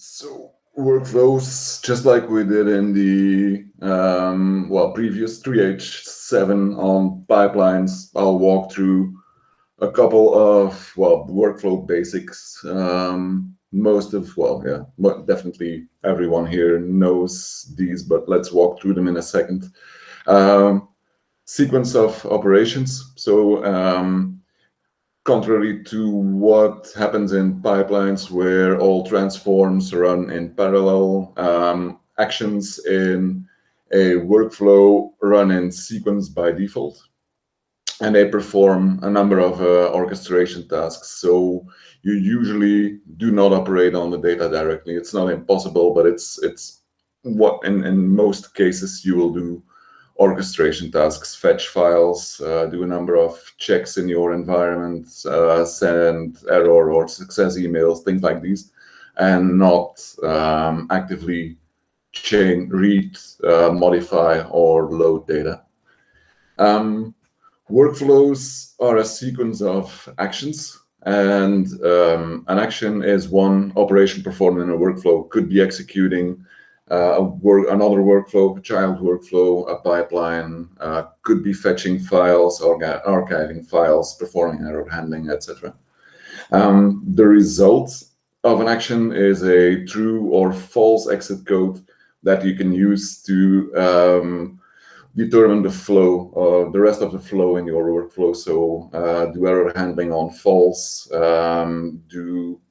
So workflows, just like we did in the previous 3H7 on pipelines, I'll walk through a couple of workflow basics. Most of definitely everyone here knows these, but let's walk through them in a second. Sequence of operations. So contrary to what happens in pipelines where all transforms run in parallel, actions in a workflow run in sequence by default, and they perform a number of orchestration tasks. So you usually do not operate on the data directly. It's not impossible, but it's what in most cases you will do orchestration tasks, fetch files, do a number of checks in your environment, send error or success emails, things like these, and not actively read, modify, or load data. Workflows are a sequence of actions, and an action is one operation performed in a workflow. Could be executing another workflow, a child workflow, a pipeline, could be fetching files, archiving files, performing error handling, etc. The result of an action is a true or false exit code that you can use to determine the flow, the rest of the flow in your workflow. So do error handling on false,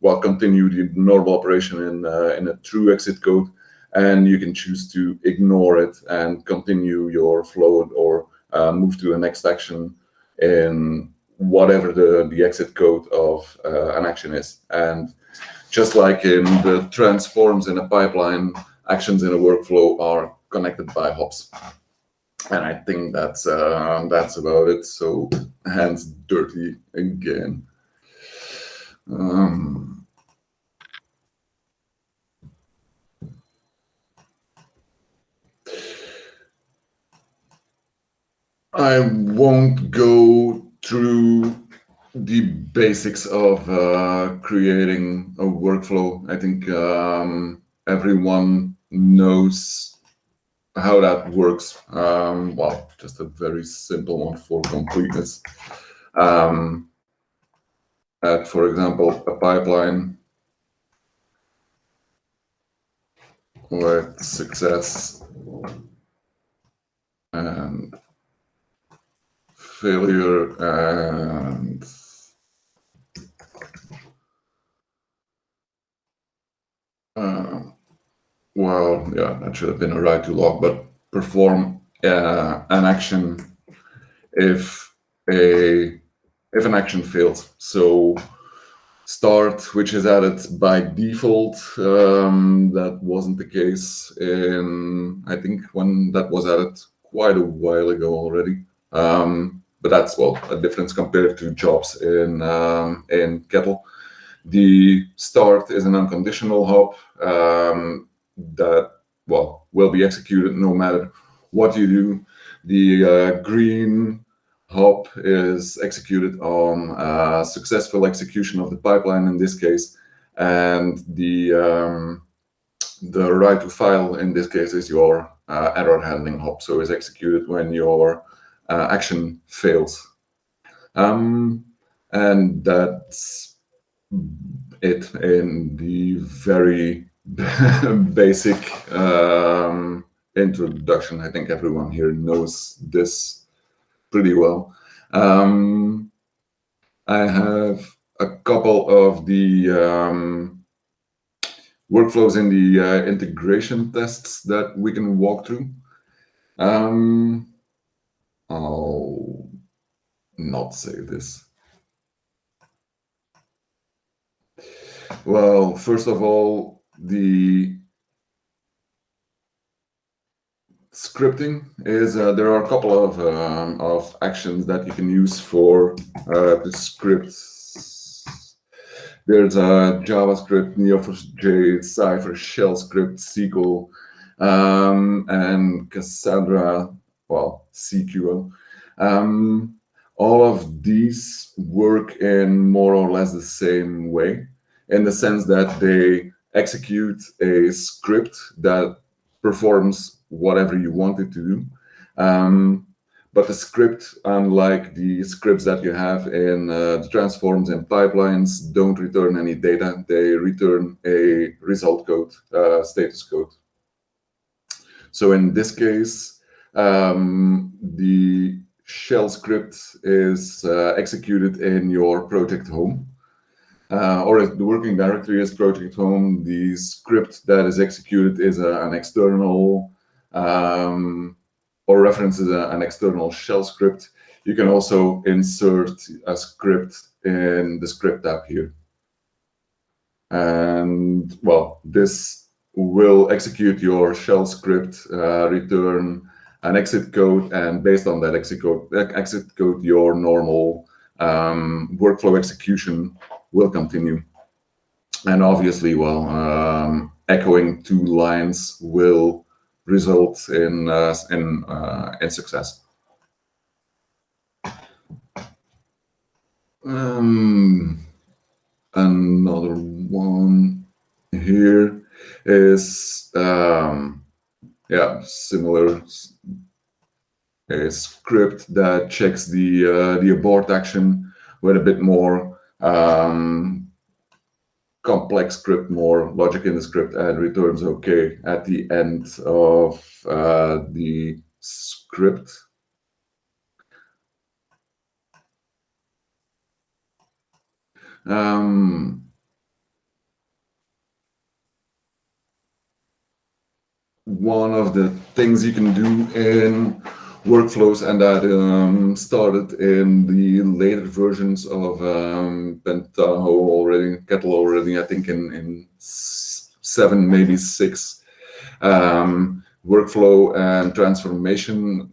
continue the normal operation in a true exit code, and you can choose to ignore it and continue your flow or move to the next action in whatever the exit code of an action is. And just like in the transforms in a pipeline, actions in a workflow are connected by hops. And I think that's about it. So hands dirty again. I won't go through the basics of creating a workflow. I think everyone knows how that works. Just a very simple one for completeness. Add, for example, a pipeline with success and failure and that should have been a write to log, but perform an action if an action fails. So start, which is added by default. That wasn't the case in, I think, when that was added quite a while ago already. But that's a difference compared to jobs in Kettle. The start is an unconditional hop that will be executed no matter what you do. The green hop is executed on successful execution of the pipeline in this case, and the write to file in this case is your error handling hop, so is executed when your action fails. And that's it in the very basic introduction. I think everyone here knows this pretty well. I have a couple of the workflows in the integration tests that we can walk through. I'll not say this. Well, first of all, the scripting is there are a couple of actions that you can use for the scripts. There's a JavaScript, Neo4j, Cypher, Shell script, SQL, and Cassandra, CQL. All of these work in more or less the same way, in the sense that they execute a script that performs whatever you want it to do. But the script, unlike the scripts that you have in the transforms and pipelines, don't return any data. They return a result code, status code. So in this case, the shell script is executed in your project home. Or if the working directory is project home, the script that is executed is an external or references an external shell script. You can also insert a script in the script tab here. And well, this will execute your shell script, return an exit code, and based on that exit code, your normal workflow execution will continue. And obviously, well, echoing two lines will result in success. Another one here is similar. A script that checks the abort action with a bit more complex script, more logic in the script, and returns OK at the end of the script. One of the things you can do in workflows, and that started in the later versions of Pentaho already, Kettle already, I think in 7, maybe 6. Workflow and transformation,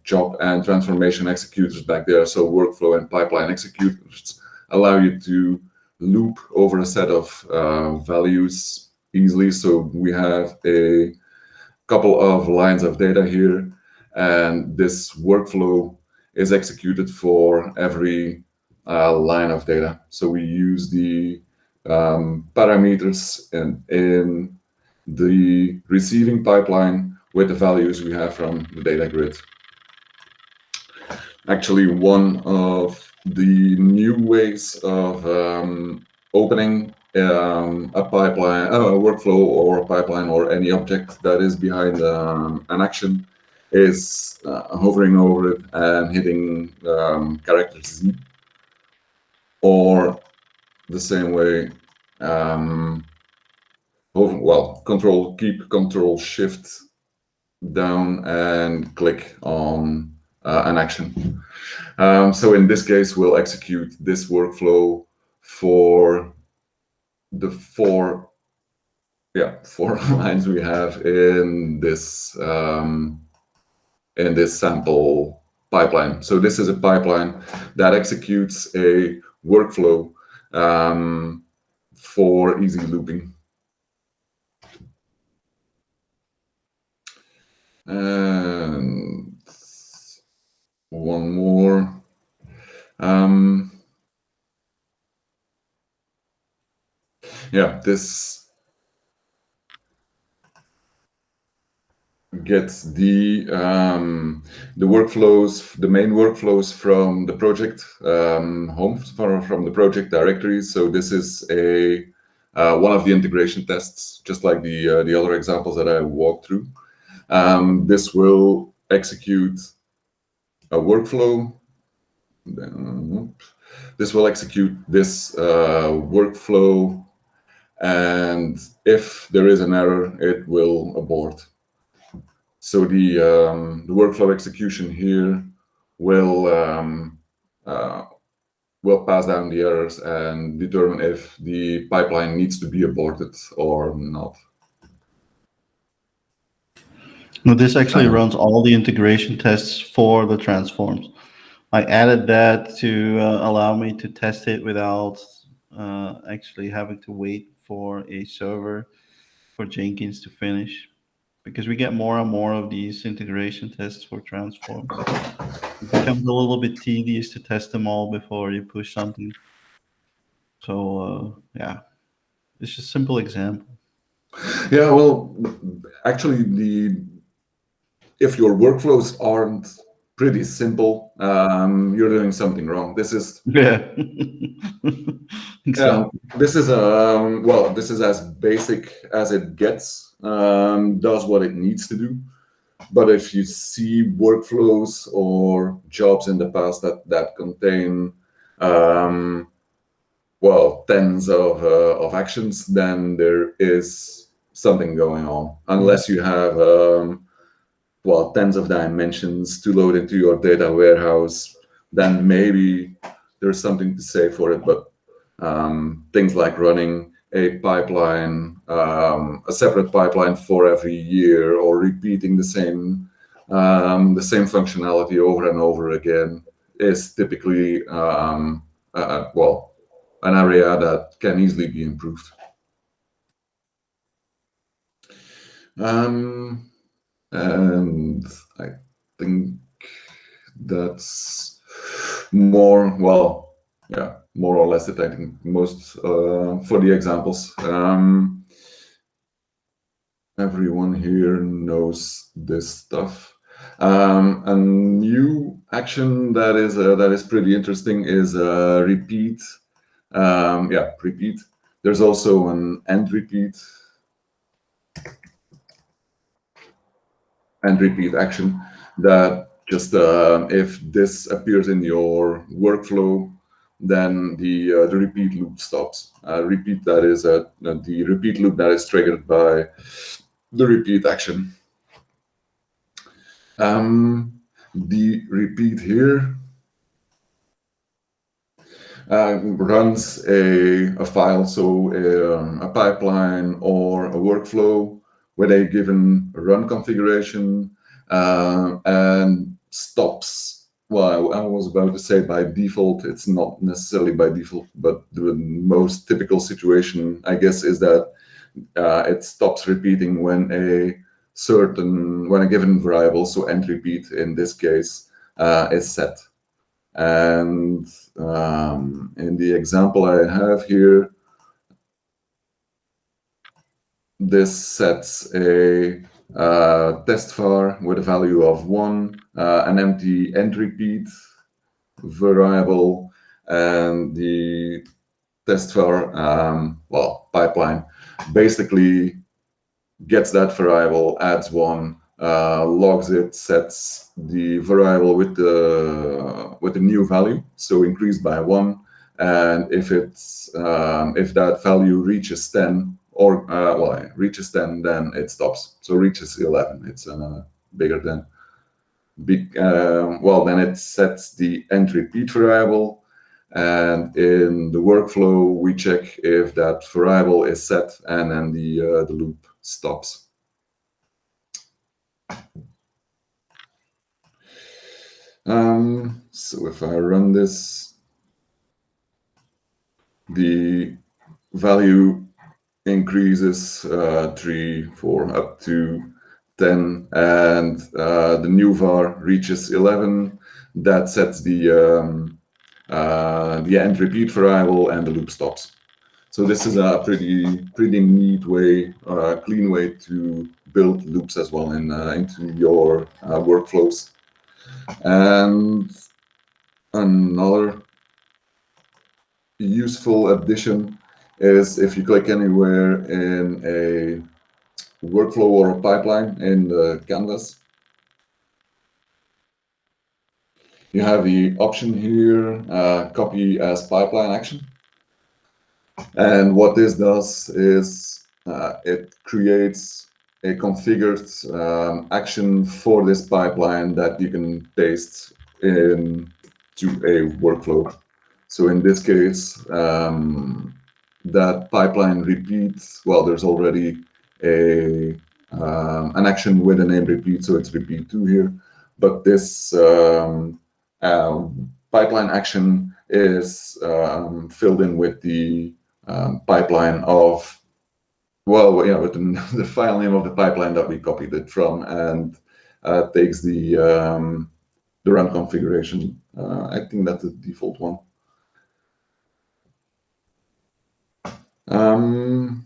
job and transformation executors back there. So workflow and pipeline executors allow you to loop over a set of values easily. So we have a couple of lines of data here, and this workflow is executed for every line of data. So we use the parameters in the receiving pipeline with the values we have from the data grid. Actually, one of the new ways of opening a pipeline, a workflow or a pipeline or any object that is behind an action is hovering over it and hitting character Z, or the same way, keep Control Shift down and click on an action. So in this case, we'll execute this workflow for the four lines we have in this sample pipeline. So this is a pipeline that executes a workflow for easy looping. And one more. This gets the workflows, the main workflows from the project home, from the project directory. So this is a one of the integration tests, just like the other examples that I walked through. This will execute a workflow. This will execute this workflow, and if there is an error, it will abort. So the workflow execution here will pass down the errors and determine if the pipeline needs to be aborted or not. No, this actually runs all the integration tests for the transforms. I added that to allow me to test it without actually having to wait for a server for Jenkins to finish, because we get more and more of these integration tests for transforms. It becomes a little bit tedious to test them all before you push something. So It's just a simple example. Yeah, well, actually, if your workflows aren't pretty simple, you're doing something wrong. This is Yeah. Exactly. this is well, this is as basic as it gets. Does what it needs to do. But if you see workflows or jobs in the past that contain well, tens of actions, then there is something going on. Unless you have well, tens of dimensions to load into your data warehouse, then maybe there's something to say for it. But things like running a pipeline, a separate pipeline for every year, or repeating the same functionality over and over again is typically well, an area that can easily be improved. And I think that's more, well, yeah, more or less it. I think most for the examples. Everyone here knows this stuff. A new action that is pretty interesting is repeat. Yeah, repeat. There's also an end repeat action that just if this appears in your workflow, then the repeat loop stops. Repeat that is the repeat loop that is triggered by the repeat action. The repeat here runs a file, so a pipeline or a workflow with a given run configuration and stops. Well, I was about to say by default. It's not necessarily by default, but the most typical situation, I guess, is that it stops repeating when a given variable, so end repeat in this case, is set. And in the example I have here, this sets a test var with a value of 1, an empty end repeat variable, and the test var, well, pipeline basically gets that variable, adds 1, logs it, sets the variable with the new value, so increased by 1, and if that value reaches 10 or well, it reaches 10, then it stops. So reaches 11, it's bigger than big. Well, then it sets the end repeat variable, and in the workflow we check if that variable is set, and then the loop stops. So if I run this, the value increases 3, 4, up to 10, and the new var reaches 11. That sets the end repeat variable, and the loop stops. So this is a pretty neat way, clean way to build loops as well into your workflows. And another useful addition is if you click anywhere in a workflow or a pipeline in the canvas, you have the option here, copy as pipeline action. And what this does is it creates a configured action for this pipeline that you can paste into a workflow. So in this case, that pipeline repeats, well, there's already an action with a name repeat, so it's repeat 2 here. But this pipeline action is filled in with the pipeline of, well, yeah, with the file name of the pipeline that we copied it from, and takes the run configuration. I think that's the default one. Um,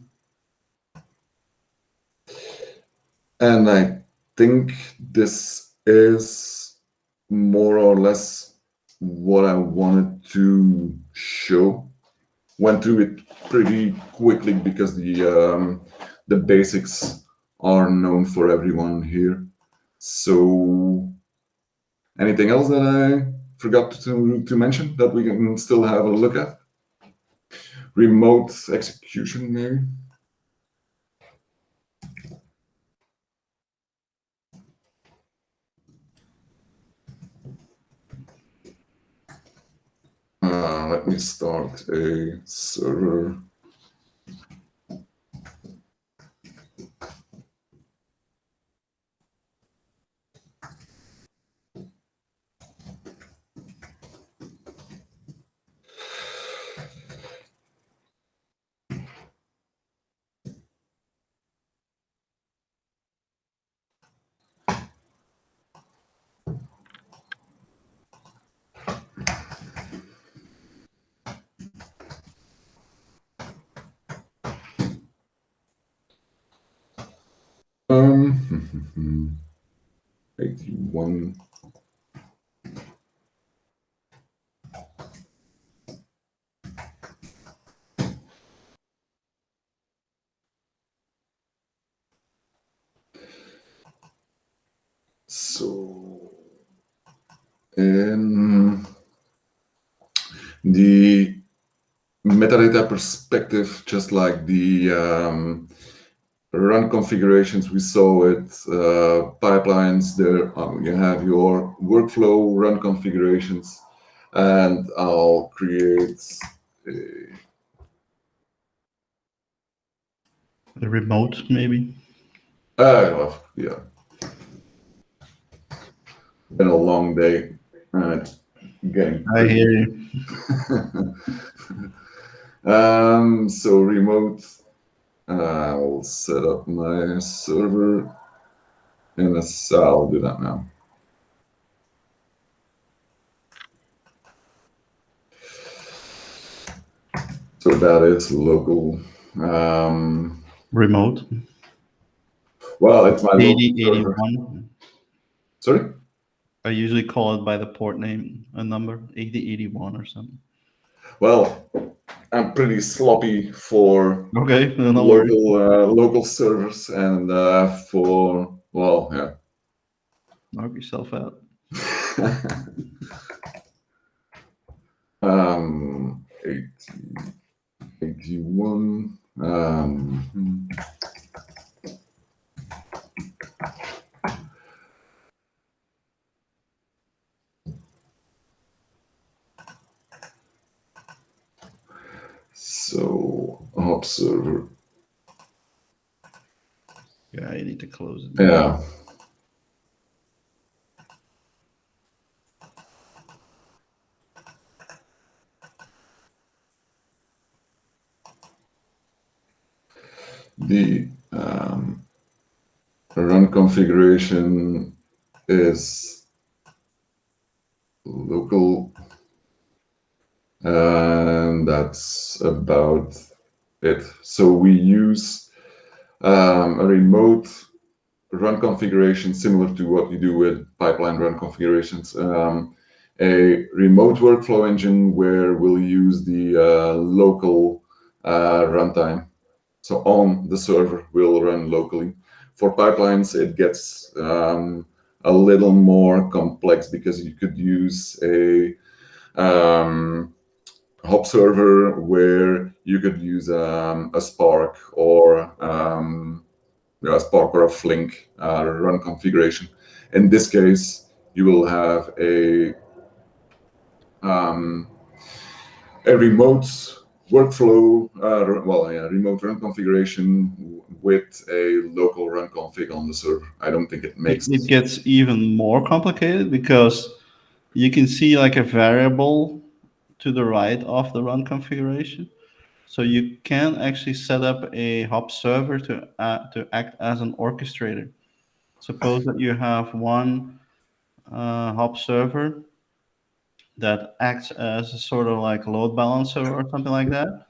and I think this is more or less what I wanted to show. Went through it pretty quickly because the basics are known for everyone here. So, anything else that I forgot to mention that we can still have a look at? Remote execution, maybe. Let me start a server. Um, 81. So, in the metadata perspective, just like the run configurations we saw with pipelines, there you have your workflow run configurations, and I'll create A remote, maybe. yeah, been a long day and getting I pretty. hear you. So remote, I'll set up my server in a cell. I'll do that now. So that is local. Remote. Well, it's my local server. 8081. Sorry? I usually call it by the port name, a number, 8081 or something. Well, I'm pretty sloppy for Okay, no worries. local servers and for, well, yeah. Knock yourself out. 80, 81. So, hop server. Yeah, I need to close it. Yeah. The run configuration is local, and that's about it. So we use a remote run configuration similar to what you do with pipeline run configurations. A remote workflow engine where we'll use the local runtime. So on the server will run locally. For pipelines, it gets a little more complex because you could use a hop server where you could use a Spark or a Spark or a Flink run configuration. In this case, you will have a remote workflow, remote run configuration with a local run config on the server. I don't think it makes. It gets even more complicated because you can see like a variable to the right of the run configuration. So you can actually set up a hop server to act as an orchestrator. Suppose that you have one hop server that acts as a sort of like load balancer or something like that.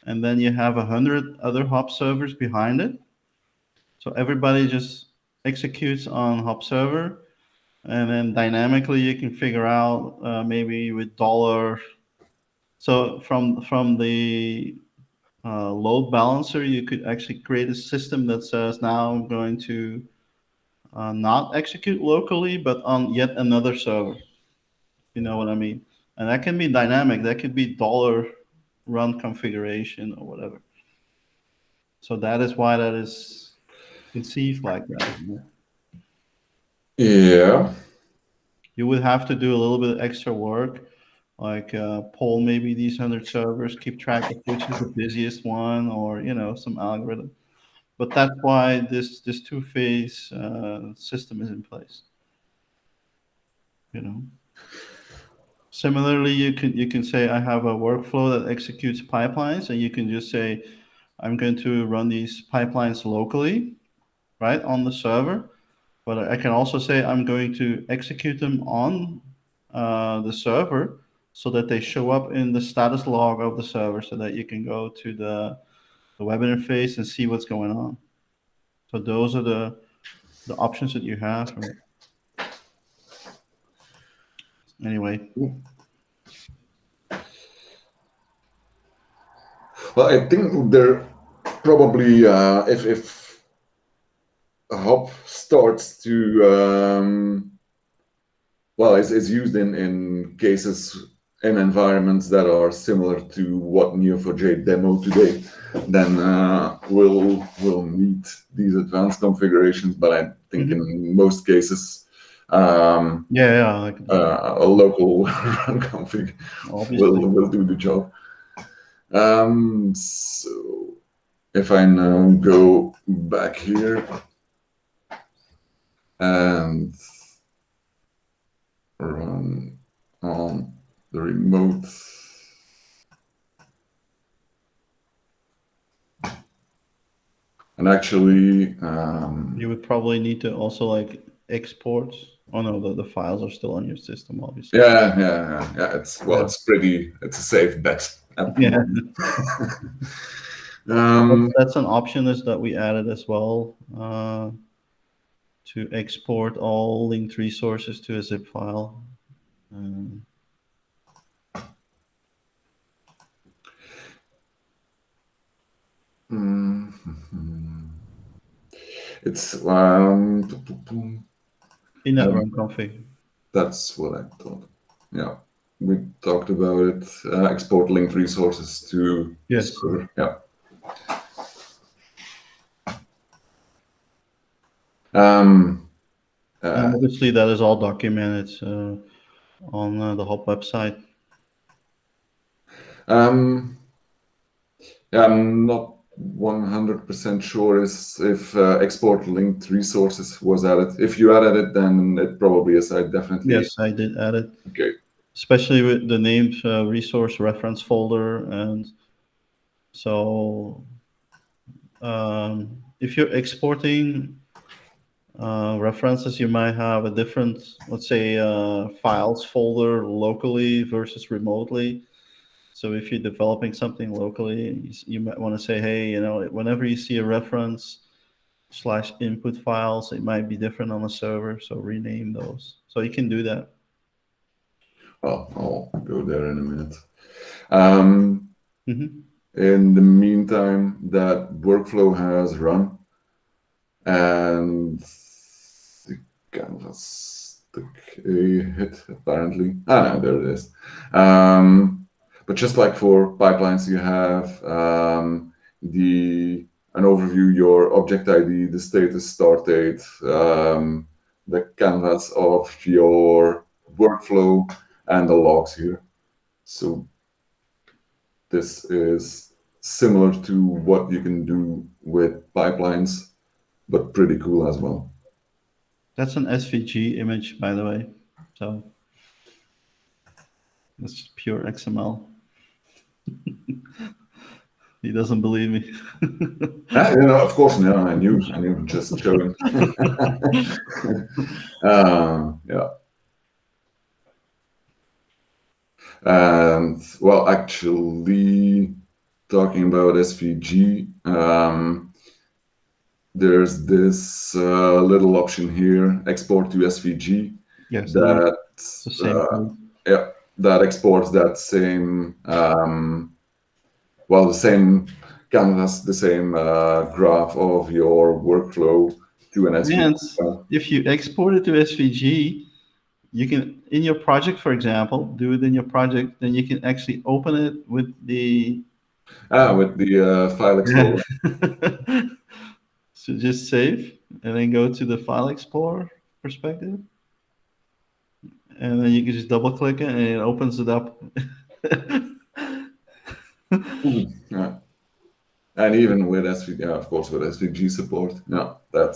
and then you have 100 other hop servers behind it. So everybody just executes on hop server, and then dynamically you can figure out maybe with dollar. So from the load balancer, you could actually create a system that says now I'm going to not execute locally, but on yet another server. You know what I mean? And that can be dynamic. That could be dollar run configuration or whatever. So that is why that is conceived like that. Yeah. You would have to do a little bit of extra work, like poll maybe these 100 servers, keep track of which is the busiest one, or some algorithm. But that's why this two-phase system is in place. You know. Similarly, you can say I have a workflow that executes pipelines, and you can just say I'm going to run these pipelines locally, right, on the server. But I can also say I'm going to execute them on the server so that they show up in the status log of the server, so that you can go to the web interface and see what's going on. So those are the options that you have. Right? Anyway, Well, I think there probably if a hop starts to well, it's used in cases in environments that are similar to what Neo4j demo today, then we'll need these advanced configurations. But I think in most cases, yeah, a local run config obviously. will do the job. So if I now go back here and run on the remote, and actually You would probably need to also like export. Oh no, the files are still on your system, obviously. yeah, it's Yeah. it's a safe bet at the Yeah. moment. um, That's an option is that we added as well, to export all linked resources to a zip file. Um, it's in that run config. that's what I thought. Yeah, we talked about it. Export linked resources to Yes. server. Yeah. And obviously that is all documented on the Hop website. Yeah, I'm not 100% sure if export linked resources was added. If you added it, then it probably is. I definitely. Yes, I did add it. Okay. Especially with the named resource reference folder. And so if you're exporting references, you might have a different, let's say, files folder locally versus remotely. So if you're developing something locally, you might want to say, hey, whenever you see a reference / input files, it might be different on the server. So rename those. So you can do that. Well, I'll go there in a minute. Mm-hmm. In the meantime, that workflow has run, and the canvas took a hit apparently. No, there it is. But just like for pipelines, you have an overview, your object ID, the status, start date, the canvas of your workflow, and the logs here. So this is similar to what you can do with pipelines, but pretty cool as well. That's an SVG image, by the way. So it's pure XML. He doesn't believe me. Of course, no, I knew, just showing. Yeah. And well, actually, talking about SVG, there's this little option here, export to SVG, Yes, that the same code. yeah, that exports that same well, the same canvas, the same graph of your workflow to an SVG And file. if you export it to SVG, you can, in your project, for example, do it in your project, then you can actually open it with the With the file yeah. explorer. So just save and then go to the file explorer perspective, and then you can just double click it and it opens it up. Yeah. And even with SVG, yeah, of course, with SVG support, yeah, Yeah.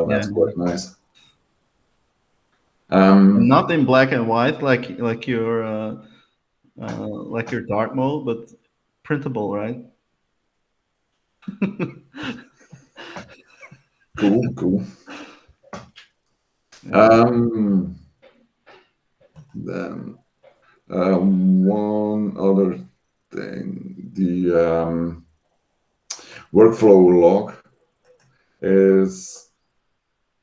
that's quite nice. And Um, not in black and white like your dark mode, but printable, right? cool, cool. Yeah. Um, then one other thing, the workflow log is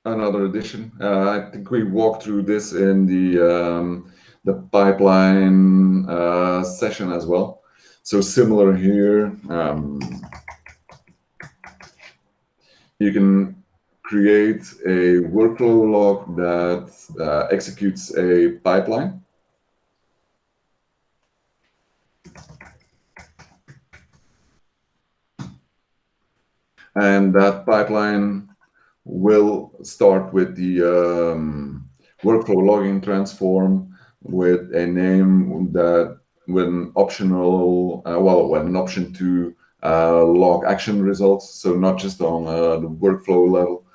another addition. I think we walked through this in the pipeline session as well. So similar here, you can create a workflow log that executes a pipeline. And that pipeline will start with the workflow logging transform with a name that with an optional, with an option to log action results. So not just on the workflow level.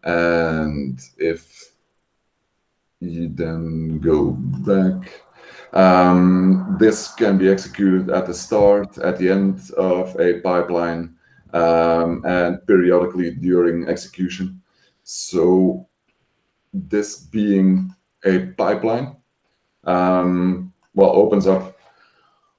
And if you then go back, this can be executed at the start, at the end of a pipeline, and periodically during execution. So this being a pipeline, opens up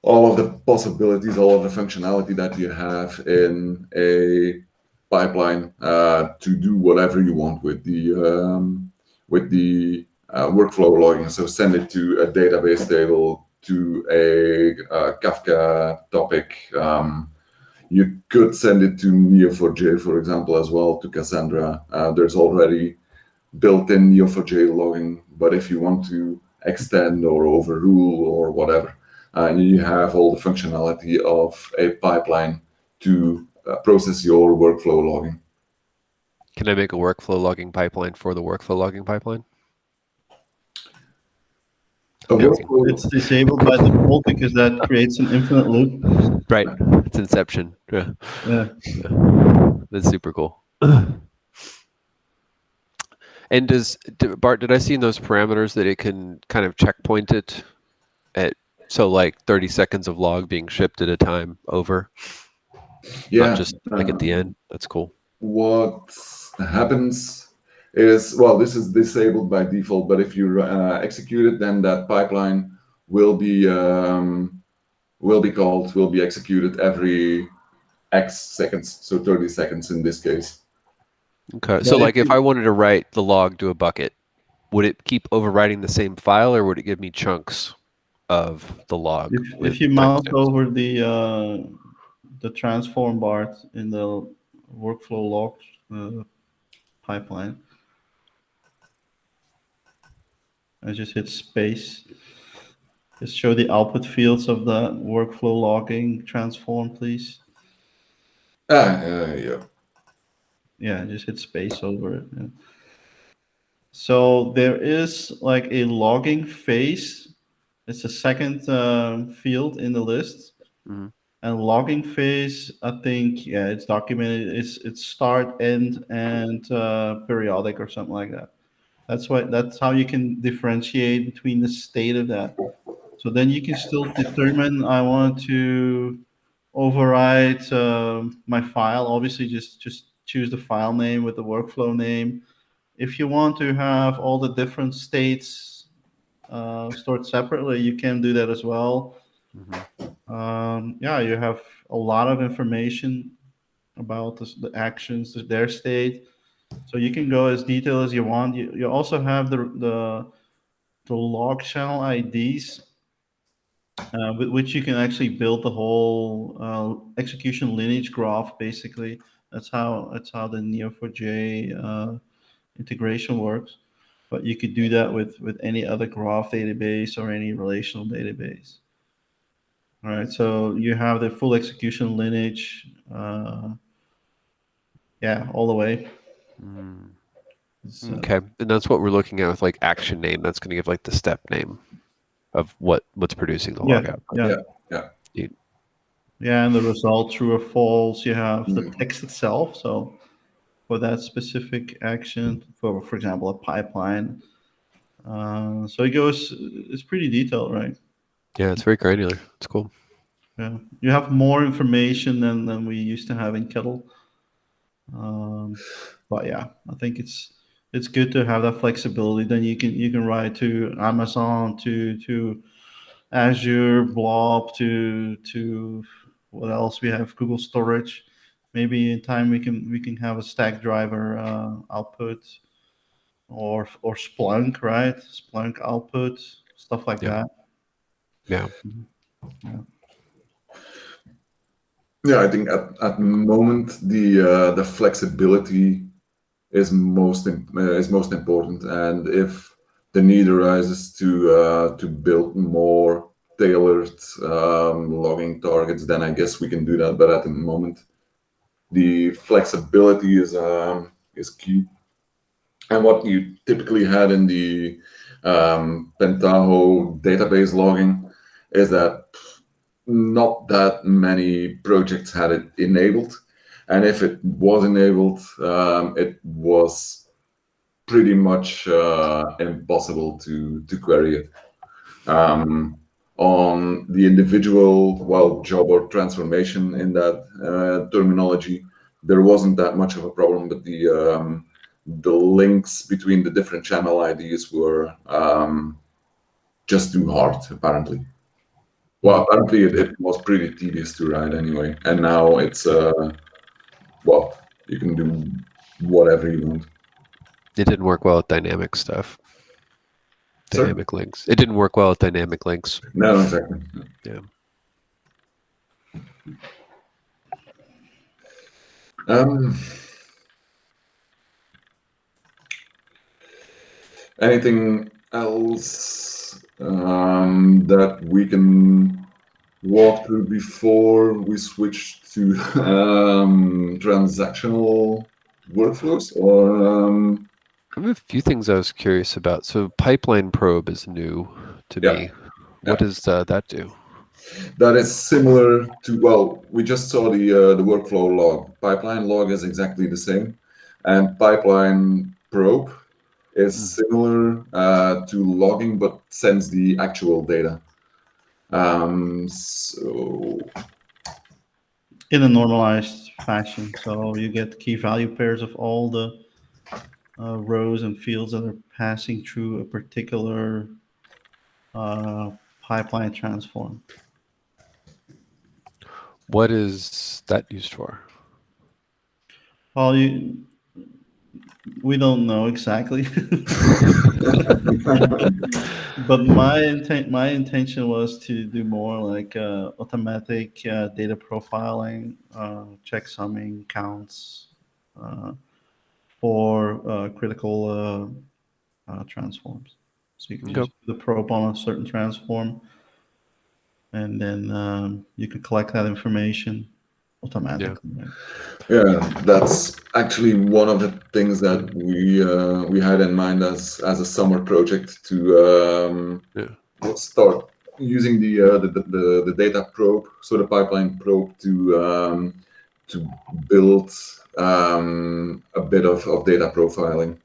all of the possibilities, all of the functionality that you have in a pipeline to do whatever you want with the workflow logging. So send it to a database table, to a Kafka topic. You could send it to Neo4j, for example, as well, to Cassandra. There's already built-in Neo4j logging, but if you want to extend or overrule or whatever, you have all the functionality of a pipeline to process your workflow logging. Can I make a workflow logging pipeline for the workflow logging pipeline? It's disabled by default because that creates an infinite loop. Right. It's Inception. Yeah. Yeah. That's super cool. And Bart, did I see in those parameters that it can kind of checkpoint it at, so like 30 seconds of log being shipped at a time over? Yeah. Not just like at the end? That's cool. What happens is, well, this is disabled by default, but if you execute it, then that pipeline will be executed every X seconds, so 30 seconds in this case. Okay. So like if I wanted to write the log to a bucket, would it keep overwriting the same file, or would it give me chunks of the log? If you mouse over the transform bar in the workflow log pipeline, I just hit space. Just show the output fields of the workflow logging transform, please. Yeah. Yeah, just hit space over it. Yeah. So there is like a logging phase. It's a second field in the list. Mm-hmm. And logging phase, I think, yeah, it's documented. It's start, end, and periodic or something like that. That's how you can differentiate between the state of that. So then you can still determine I want to overwrite my file. Obviously, just choose the file name with the workflow name. If you want to have all the different states stored separately, you can do that as well. Yeah, you have a lot of information about the actions, their state. So you can go as detailed as you want. You also have the log channel IDs, with which you can actually build the whole execution lineage graph. Basically, that's how the Neo4j integration works. But you could do that with any other graph database or any relational database. All right, so you have the full execution lineage, yeah, all the way. Mm. It's, Okay, and that's what we're looking at with like action name. That's going to give like the step name of what's producing the yeah, log output. yeah, Yeah. Neat. yeah, and the result, true or false. You have the Mm. text itself. So for that specific action, for example, a pipeline. So it goes. It's pretty detailed, right? Yeah, it's very granular. It's cool. Yeah, you have more information than we used to have in Kettle. But yeah, I think it's good to have that flexibility. Then you can write to Amazon, to Azure, Blob, to what else we have, Google Storage. Maybe in time we can have a stack driver output, or Splunk, right? Splunk output, stuff like Yeah. that. Yeah. Yeah. Yeah, I think at the moment the flexibility is most important, and if the need arises to build more tailored logging targets, then I guess we can do that. But at the moment, the flexibility is key. And what you typically had in the Pentaho database logging is that not that many projects had it enabled. And if it was enabled, it was pretty much impossible to query it. On the individual, well, job or transformation in that terminology, there wasn't that much of a problem, but the links between the different channel IDs were just too hard, apparently. Well, apparently it was pretty tedious to write anyway, and now it's well, you can do whatever you want. It didn't work well with dynamic stuff. Sorry? Dynamic links. It didn't work well with dynamic links. No, exactly. Yeah. Um, Anything else that we can walk through before we switch to transactional workflows? Or I have a few things I was curious about. So pipeline probe is new to yeah, me. What yeah. does that do? That is similar to, well, we just saw the workflow log. Pipeline log is exactly the same, and pipeline probe is similar to logging, but sends the actual data. So In a normalized fashion. So you get key value pairs of all the rows and fields that are passing through a particular uh, pipeline transform. What is that used for? Well, we don't know exactly, but my intention was to do more like automatic data profiling, checksumming counts for critical transforms. So you can Okay. just put the probe on a certain transform, and then you can collect that information automatically. Right? yeah, that's actually one of the things that we had in mind as a summer project to Yeah. start using the data probe, so the pipeline probe to build a bit of data profiling,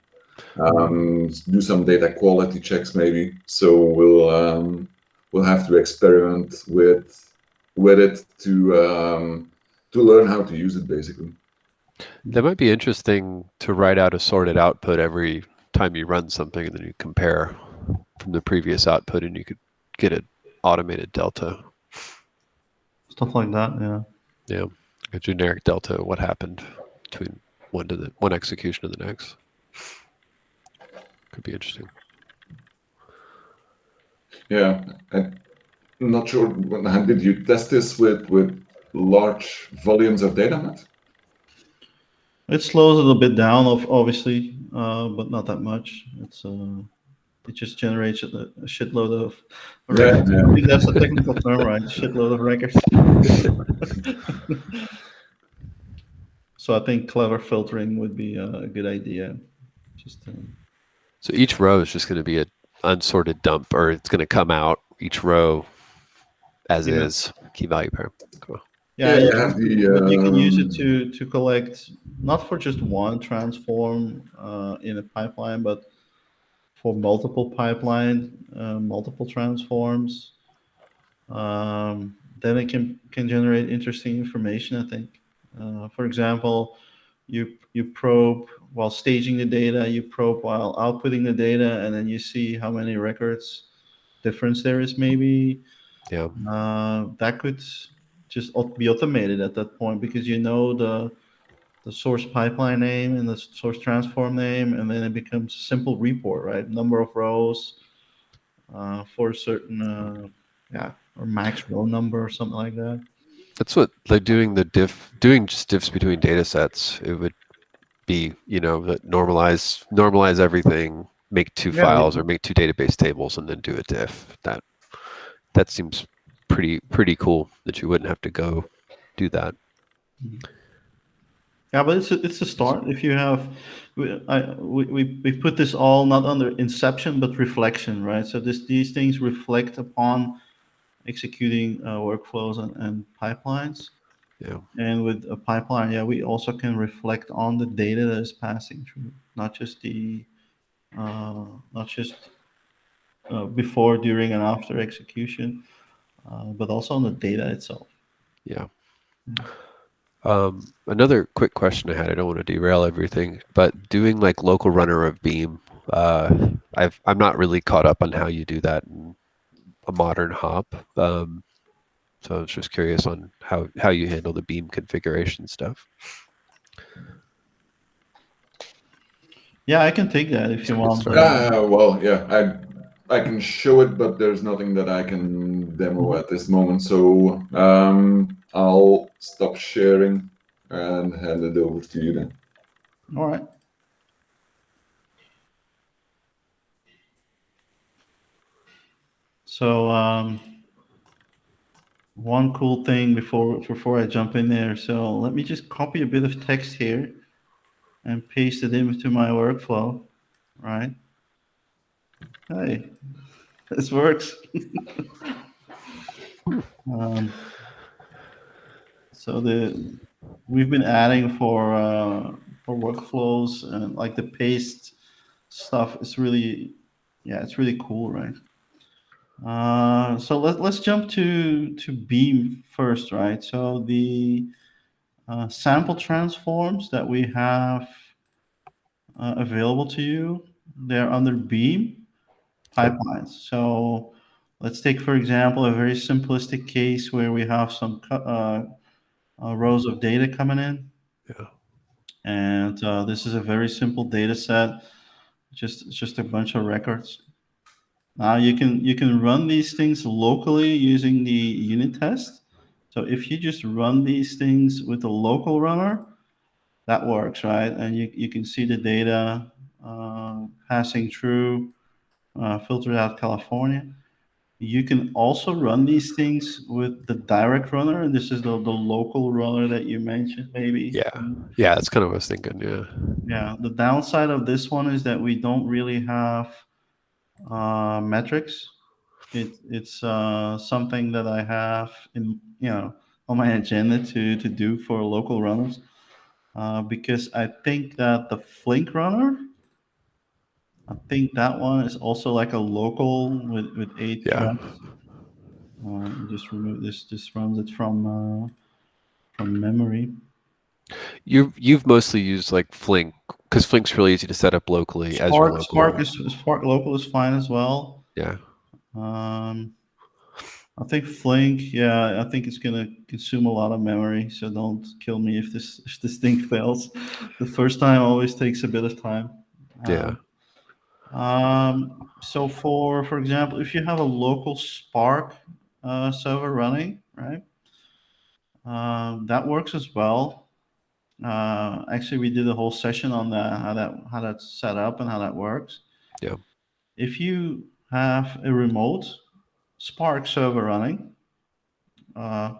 do some data quality checks maybe. So we'll have to experiment with it to learn how to use it basically. That might be interesting to write out a sorted output every time you run something, and then you compare from the previous output, and you could get an automated delta. stuff like that. Yeah. Yeah, a generic delta. What happened between one execution to the next? Could be interesting. Yeah, I'm not sure. Did you test this with large volumes of data, Matt? It slows it a bit down, obviously, but not that much. It just generates a shitload of Yeah, records. I think that's the technical term, right? Shitload of records. So I think clever filtering would be a good idea. Just So each row is just going to be an unsorted dump, or it's going to come out each row as yeah, is, key value pair. Cool. yeah, you have but you can use it the to collect not for just one transform in a pipeline, but for multiple transforms. Then it can generate interesting information. I think, for example, you probe while staging the data, you probe while outputting the data, and then you see how many records difference there is. Maybe Yeah, that could just be automated at that point because you know the source pipeline name and the source transform name, and then it becomes a simple report, right? Number of rows for a certain, yeah, or max row number or something like that. that's what like doing just diffs between data sets. It would be that normalize everything, make two Yeah, files or make two database tables, and then do a diff. That seems pretty cool that you wouldn't have to go do that. yeah, but it's a start. If you have, we put this all not under inception but reflection, right? So these things reflect upon executing workflows and pipelines. Yeah, And with a pipeline, yeah, we also can reflect on the data that is passing through, not just not just before, during, and after execution, but also on the data itself. yeah. Another quick question I had. I don't want to derail everything, but doing like local runner of Beam, I'm not really caught up on how you do that in a modern hop. So I was just curious on how you handle the Beam configuration stuff. Yeah, I can take that if you So good want. start. well, yeah, I can show it, but there's nothing that I can demo at this moment. So I'll stop sharing and hand it over to you then. All right. So one cool thing before I jump in there. So let me just copy a bit of text here and paste it into my workflow. Right. Hey, this works. um, so we've been adding for workflows and like the paste stuff is really, yeah, it's really cool, right? So let's jump to Beam first, right? So the sample transforms that we have available to you, they're under Beam pipelines. So let's take, for example, a very simplistic case where we have some rows of data coming in. Yeah. And this is a very simple data set, just a bunch of records. Now you can run these things locally using the unit test. So if you just run these things with a local runner, that works, right? And you can see the data passing through, filtered out California. You can also run these things with the direct runner, and this is the local runner that you mentioned, maybe. Yeah, that's kind of what I was thinking. Yeah. Yeah, the downside of this one is that we don't really have metrics. It's something that I have in on my agenda to do for local runners because I think that the Flink runner, I think that one is also like a local with 8 Yeah. threads. Just remove this. Just runs it from memory. You've mostly used like Flink because Flink's really easy to set up locally as your local. Spark local is fine as well. Yeah. Um, I think Flink, yeah, I think it's gonna consume a lot of memory. So don't kill me if this thing fails. The first time always takes a bit of time. Yeah. So for example, if you have a local Spark server running, right, that works as well. Actually, we did a whole session on that, how that's set up and how that works. Yeah. If you have a remote Spark server running, uh,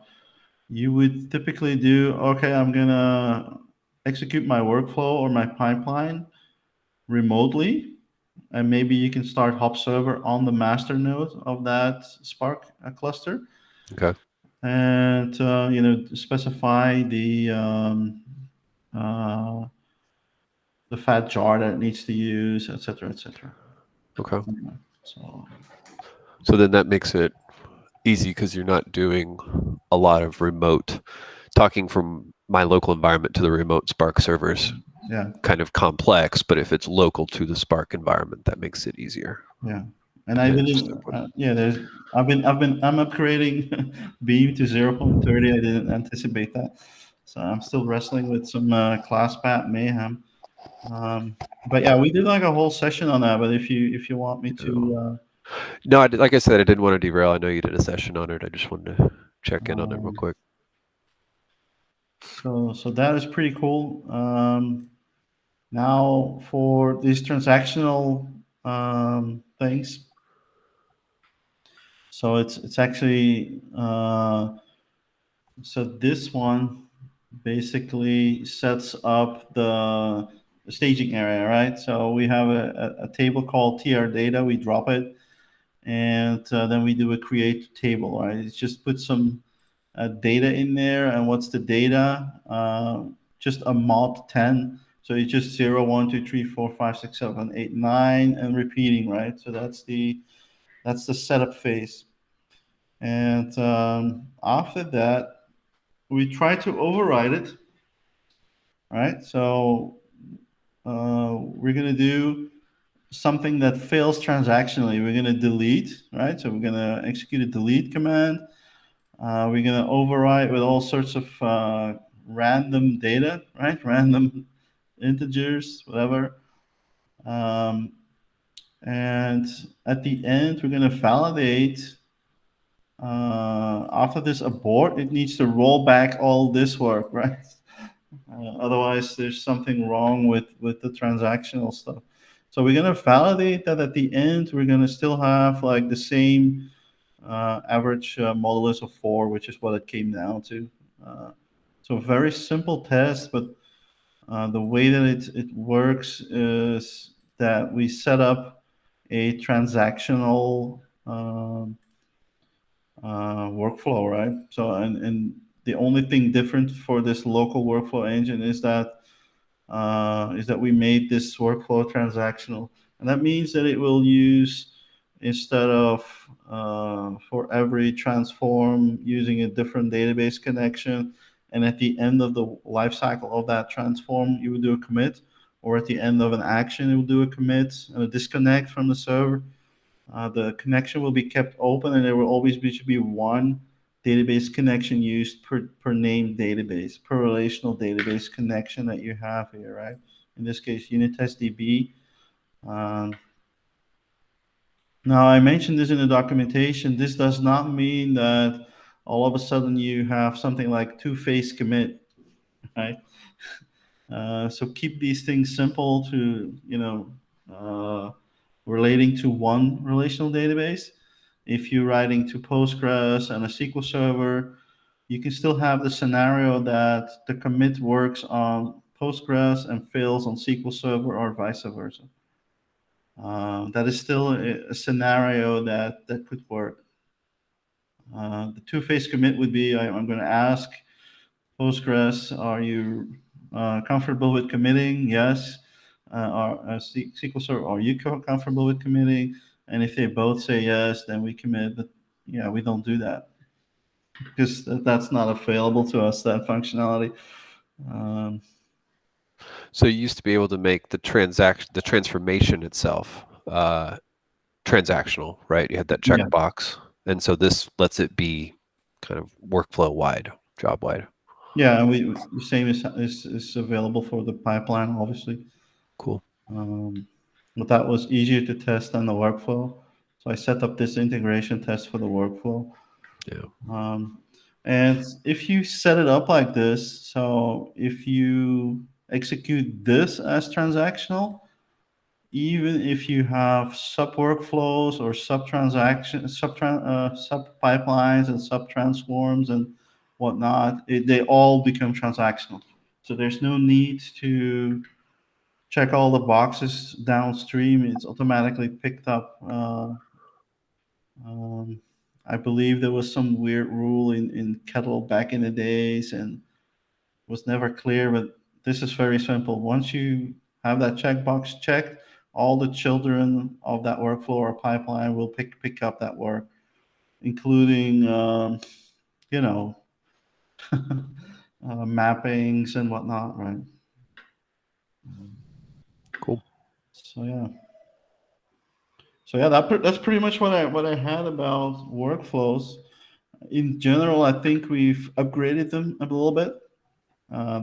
you would typically do, okay, I'm gonna execute my workflow or my pipeline remotely, and maybe you can start hop server on the master node of that Spark cluster, Okay. and specify uh, the fat jar that it needs to use, etc., etc. Okay. So So then that makes it easy because you're not doing a lot of remote talking from my local environment to the remote Spark servers. yeah, Kind of complex, but if it's local to the Spark environment, that makes it easier. yeah. And I Just didn't, yeah. I'm upgrading Beam to 0.30. I didn't anticipate that, so I'm still wrestling with some class path mayhem. But yeah, we did like a whole session on that. But if you want me to, no, like I said, I didn't want to derail. I know you did a session on it. I just wanted to check in on it real quick. so that is pretty cool. Now for these transactional things, so it's actually so this one basically sets up the staging area, right? So we have a table called tr data. We drop it, and then we do a create table, right? It's just put some data in there. And what's the data? Just a mod 10. So it's just 0, 1, 2, 3, 4, 5, 6, 7, 8, 9, and repeating, right? So that's the setup phase. And after that, we try to override it, right? So we're going to do something that fails transactionally. We're going to delete, right? So we're going to execute a delete command. We're going to override with all sorts of random data, right? Random integers, whatever. And at the end, we're going to validate. After this abort, it needs to roll back all this work, right? Otherwise, there's something wrong with the transactional stuff. So we're going to validate that at the end, we're going to still have like the same average modulus of 4, which is what it came down to. So very simple test, but the way that it works is that we set up a transactional workflow, right? So and the only thing different for this local workflow engine is that we made this workflow transactional, and that means that it will use, instead of for every transform using a different database connection, and at the end of the life cycle of that transform you will do a commit, or at the end of an action you will do a commit and a disconnect from the server. The connection will be kept open, and there will always be one database connection used per named database, per relational database connection that you have here, right? In this case, Unitest DB. Now, I mentioned this in the documentation. This does not mean that all of a sudden you have something like two-phase commit, right? So keep these things simple to, relating to one relational database. If you're writing to Postgres and a SQL Server, you can still have the scenario that the commit works on Postgres and fails on SQL Server, or vice versa. That is still a scenario that could work. The two-phase commit would be, I'm going to ask Postgres, are you comfortable with committing? Yes. Or SQL Server, are you comfortable with committing? And if they both say yes, then we commit. But yeah, we don't do that because that's not available to us, that functionality. So you used to be able to make the transformation itself transactional, right? You had that Yeah. checkbox. And so this lets it be kind of workflow wide, job wide. Yeah, and the same is available for the pipeline, obviously. Cool. But that was easier to test than the workflow. So I set up this integration test for the workflow. Yeah. And if you set it up like this, so if you execute this as transactional, even if you have sub workflows or sub transactions, sub pipelines and sub transforms and whatnot, they all become transactional. So there's no need to check all the boxes downstream. It's automatically picked up. Um, I believe there was some weird rule in Kettle back in the days and was never clear, but this is very simple. Once you have that checkbox checked, all the children of that workflow or pipeline will pick up that work, including you know mappings and whatnot, right? Cool. So yeah. So yeah, that's pretty much what I had about workflows. In general, I think we've upgraded them a little bit.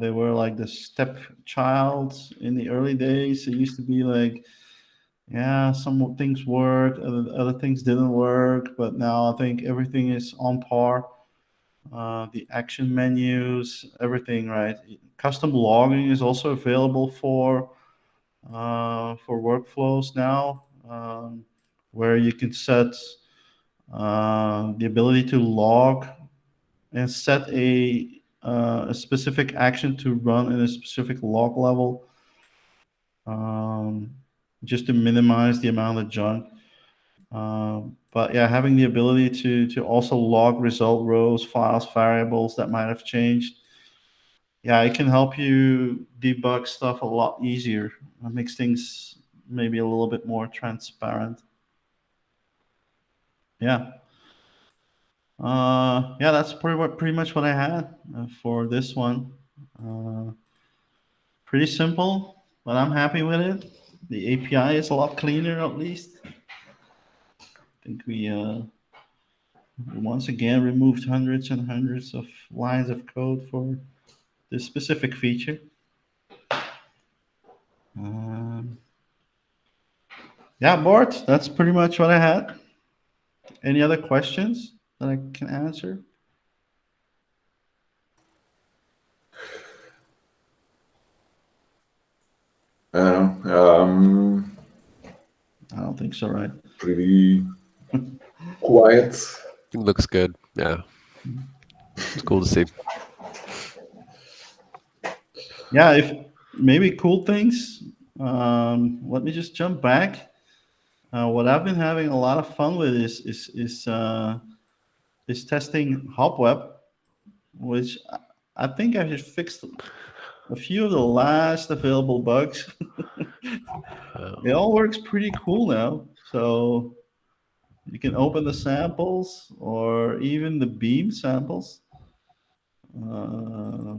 They were like the stepchild in the early days. It used to be like, yeah, some things worked, other things didn't work, but now I think everything is on par. The action menus, everything, right? Custom logging is also available for workflows now, where you can set the ability to log and set a specific action to run in a specific log level, um, just to minimize the amount of junk. But yeah, having the ability to also log result rows, files, variables that might have changed. Yeah, it can help you debug stuff a lot easier. It makes things maybe a little bit more transparent. Yeah. Yeah, that's pretty much what I had for this one. Uh, Pretty simple, but I'm happy with it. The API is a lot cleaner, at least. I think we once again removed hundreds and hundreds of lines of code for this specific feature. Um, yeah, Bart, that's pretty much what I had. Any other questions that I can answer? I don't think so, right? Pretty quiet. It looks good. Yeah. It's cool to see. Yeah, if maybe cool things. Let me just jump back. What I've been having a lot of fun with is testing Hopweb, which I think I just fixed a few of the last available bugs. It all works pretty cool now. So you can open the samples or even the beam samples. Uh,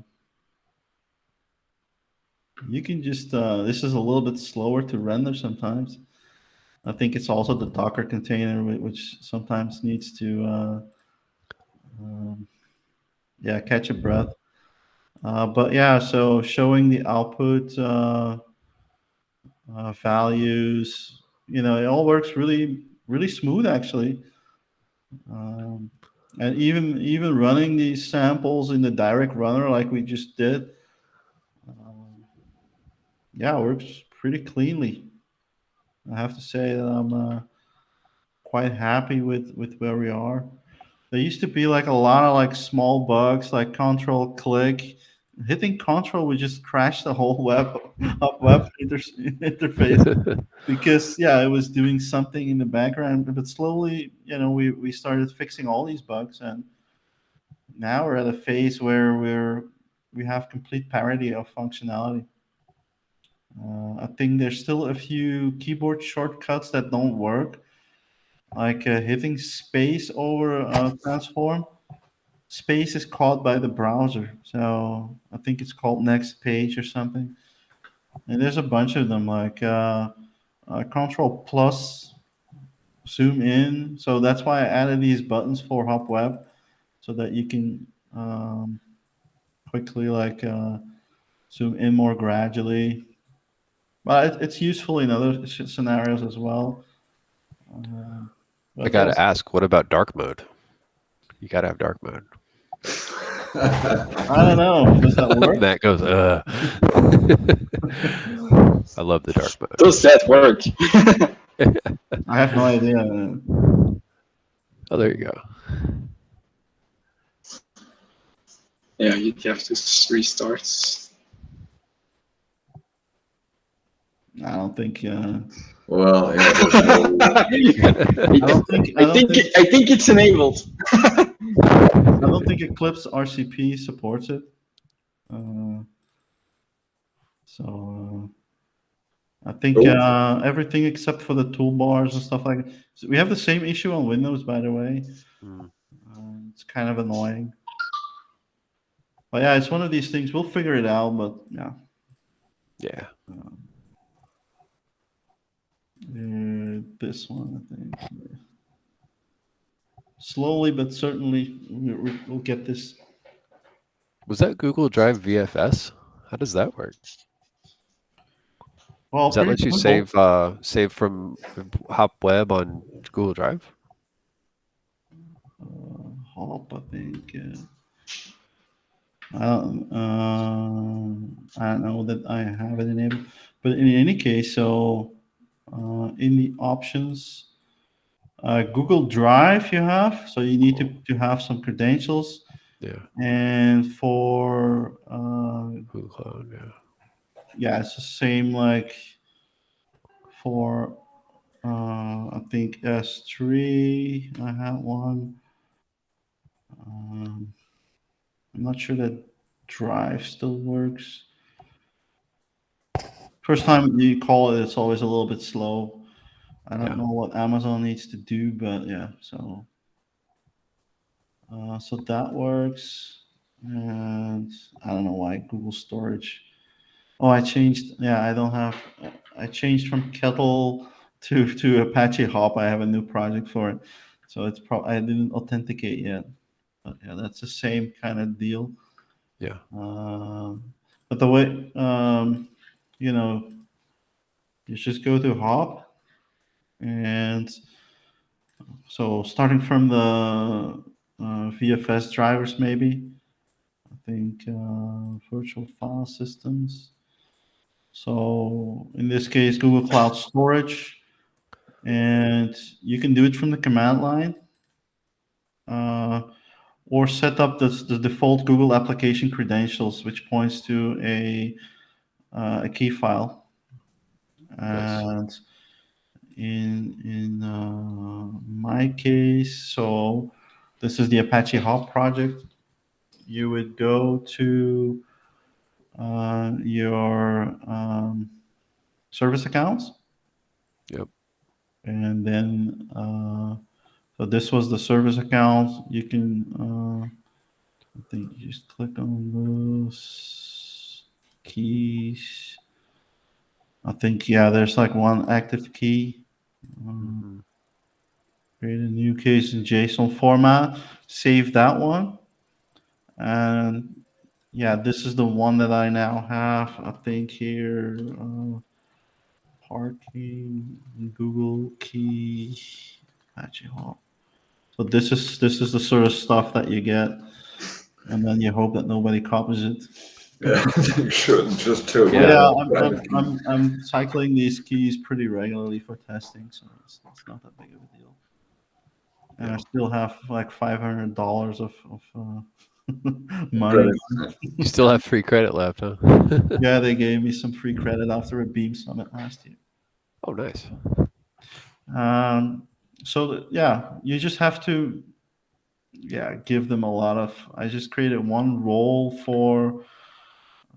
you can just, this is a little bit slower to render sometimes. I think it's also the Docker container, which sometimes needs to, um, yeah, catch a breath. But yeah, so showing the output values, it all works really smooth actually. Um, and even running these samples in the direct runner like we just did, yeah, it works pretty cleanly. I have to say that I'm quite happy with where we are. There used to be like a lot of like small bugs like control click. Hitting control would just crash the whole interface because yeah, it was doing something in the background. But slowly, we started fixing all these bugs, and now we're at a phase where we have complete parity of functionality. I think there's still a few keyboard shortcuts that don't work, like hitting space over transform. Space is called by the browser, so I think it's called next page or something. And there's a bunch of them, like Control Plus. zoom in. So that's why I added these buttons for Hop Web, so that you can quickly zoom in more gradually. But it's useful in other scenarios as well. I But gotta also, ask, what about dark mode? You gotta have dark mode. I don't know. Does that work? Matt goes, I love the dark mode. Does that work? I have no idea. Oh, there you go. Yeah, you have to restart. I don't think. Well, yeah, there's no. I don't think. I think it's enabled. I don't think Eclipse RCP supports it. So I think everything except for the toolbars and stuff like that. So we have the same issue on Windows, by the way. Mm, It's kind of annoying. But yeah, it's one of these things. We'll figure it out. But yeah, yeah. this one, I think. Slowly but certainly, we'll get this. Was that Google Drive VFS? How does that work? Well, Does that pretty let you simple. save from Hop Web on Google Drive? Hop, I think. I don't know that I have it enabled, but in any case, so in the options, Google Drive you have, so you need to have some credentials, Yeah. and for Google Cloud, yeah. yeah, it's the same like for I think S3. I have one. I'm not sure that Drive still works. First time you call it, it's always a little bit slow. I don't Yeah. know what Amazon needs to do, but yeah. So so that works, and I don't know why Google Storage. Oh, I changed. Yeah, I don't have. I changed from Kettle to Apache Hop. I have a new project for it, so it's I didn't authenticate yet. But yeah, that's the same kind of deal. Yeah. But the way you know, you just go to Hop, and so starting from the VFS drivers, maybe I think virtual file systems. So in this case, Google Cloud Storage, and you can do it from the command line, or set up the default Google application credentials, which points to a key file. Nice. And in my case, so this is the Apache Hop project. You would go to your service accounts, Yep. and then so this was the service account. You can I think you just click on those keys. I think yeah, there's like one active key. Mm-hmm. Create a new case in JSON format. Save that one, and yeah, this is the one that I now have. I think here. Parking, Google Key, Apache Hop. So this is the sort of stuff that you get, and then you hope that nobody copies it. Yeah, you shouldn't just took Well, Yeah. yeah, the private key. I'm cycling these keys pretty regularly for testing, so it's not that big of a deal. And I Yeah. still have like $500 of money. Credit. You still have free credit left, huh? Yeah, they gave me some free credit after a Beam Summit last year. Oh, nice. So yeah, you just have to give them a lot of. I just created one role for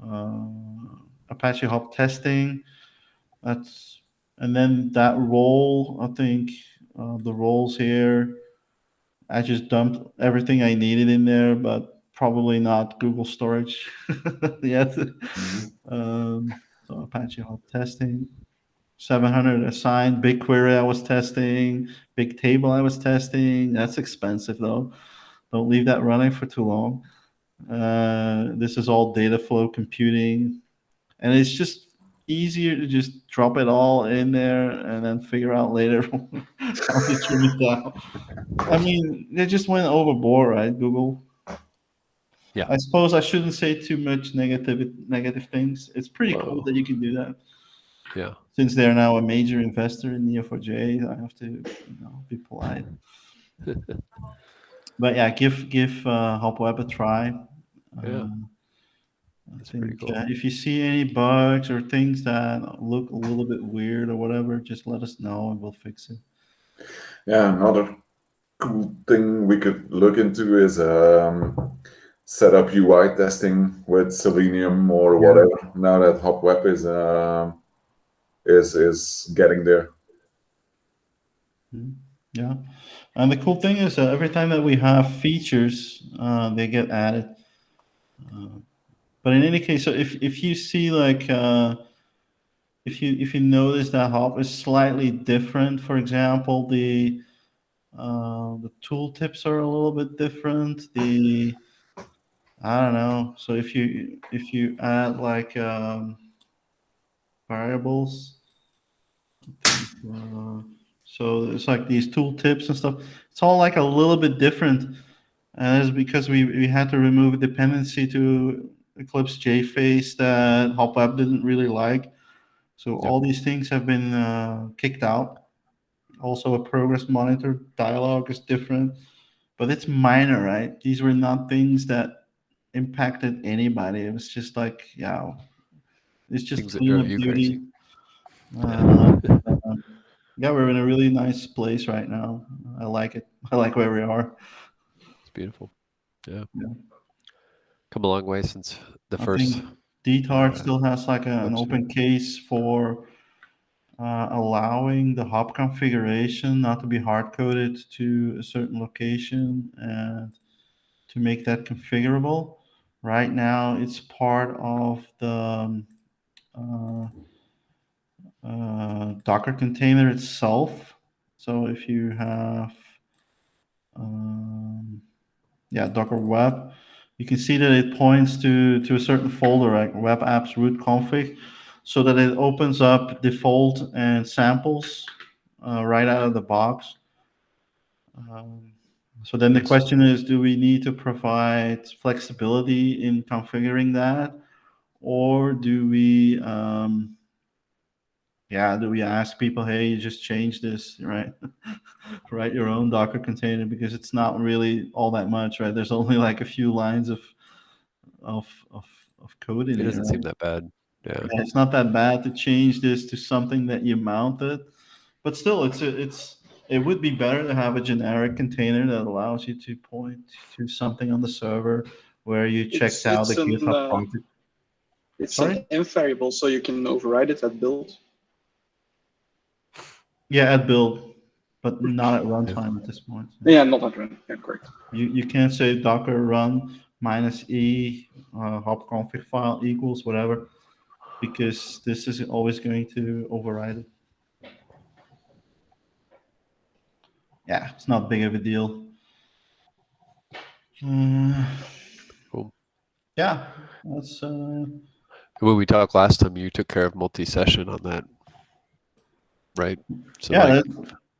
uh, Apache Hop testing. That's and then that role. I think the roles here. I just dumped everything I needed in there, but probably not Google Storage yet. Mhm. So Apache Hop testing. 700 assigned. BigQuery I was testing. Bigtable I was testing. That's expensive though. Don't leave that running for too long. This is all data flow computing, and it's just easier to just drop it all in there and then figure out later how to trim it down. I mean, they just went overboard, right, Google? Yeah. I suppose I shouldn't say too much negative things. It's pretty cool Whoa. that you can do that. Yeah. Since they're now a major investor in Neo4j, I have to, be polite. But yeah, give Hop Web a try. Yeah. I That's pretty think cool. if you see any bugs or things that look a little bit weird or whatever, just let us know and we'll fix it. Yeah, another cool thing we could look into is set up UI testing with Selenium or Yeah. whatever. Now that Hop Web is getting there. Yeah. And the cool thing is every time that we have features, they get added. But in any case, so if you see like if you notice that Hop is slightly different, for example, the tooltips are a little bit different. I don't know. So if you add like variables, I think, so it's like these tooltips and stuff. It's all like a little bit different, and it's because we had to remove a dependency to Eclipse JFace that Hop Web didn't really like. So all these things have been kicked out. Also, a progress monitor dialog is different, but it's minor, right? These were not things that impacted anybody. It was just like, yeah, it's just Things that drove cleanup you crazy. duty. Uh, yeah, we're in a really nice place right now. I like it. I like where we are. It's beautiful. Yeah. Yeah. Come a long way since the I first. think DTAR Uh, still has like an website. open case for allowing the hop configuration not to be hard coded to a certain location and to make that configurable. Right now, it's part of the Docker container itself. So if you have, um, Docker Web, you can see that it points to a certain folder, like web apps root config, so that it opens up default and samples right out of the box. So then the Nice. question is, do we need to provide flexibility in configuring that, or do we ask people, hey, you just change this, right? Write your own Docker container, because it's not really all that much, right? There's only like a few lines of of, of code in It it, doesn't seem right? that bad. Yeah. Yeah, it's not that bad to change this to something that you mounted, but still, it would be better to have a generic container that allows you to point to something on the server where you checked It's out the it's GitHub an project. it's Sorry? an env variable, so you can override it at build. Yeah, at build, but not at Yeah. runtime at this point. Yeah, not at run. Yeah, correct. You can't say Docker run -e hop config file equals whatever, because this is always going to override it. Yeah, it's not big of a deal. Cool. Yeah, that's When we talked last time, you took care of multi-session on that, right? So yeah,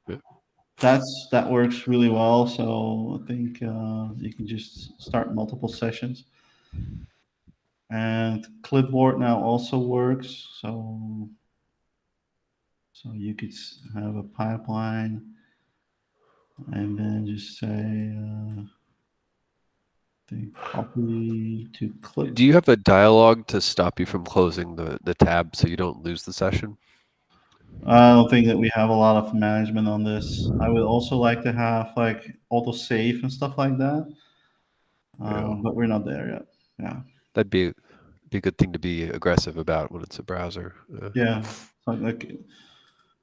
like, that works really well. So I think you can just start multiple sessions, and clipboard now also works. So you could have a pipeline, and then just say, think copy to clip. do you have a dialog to stop you from closing the tab so you don't lose the session? I don't think that we have a lot of management on this. I would also like to have like auto save and stuff like that, Yeah. but we're not there yet. Yeah, That'd be a good thing to be aggressive about when it's a browser. yeah. So like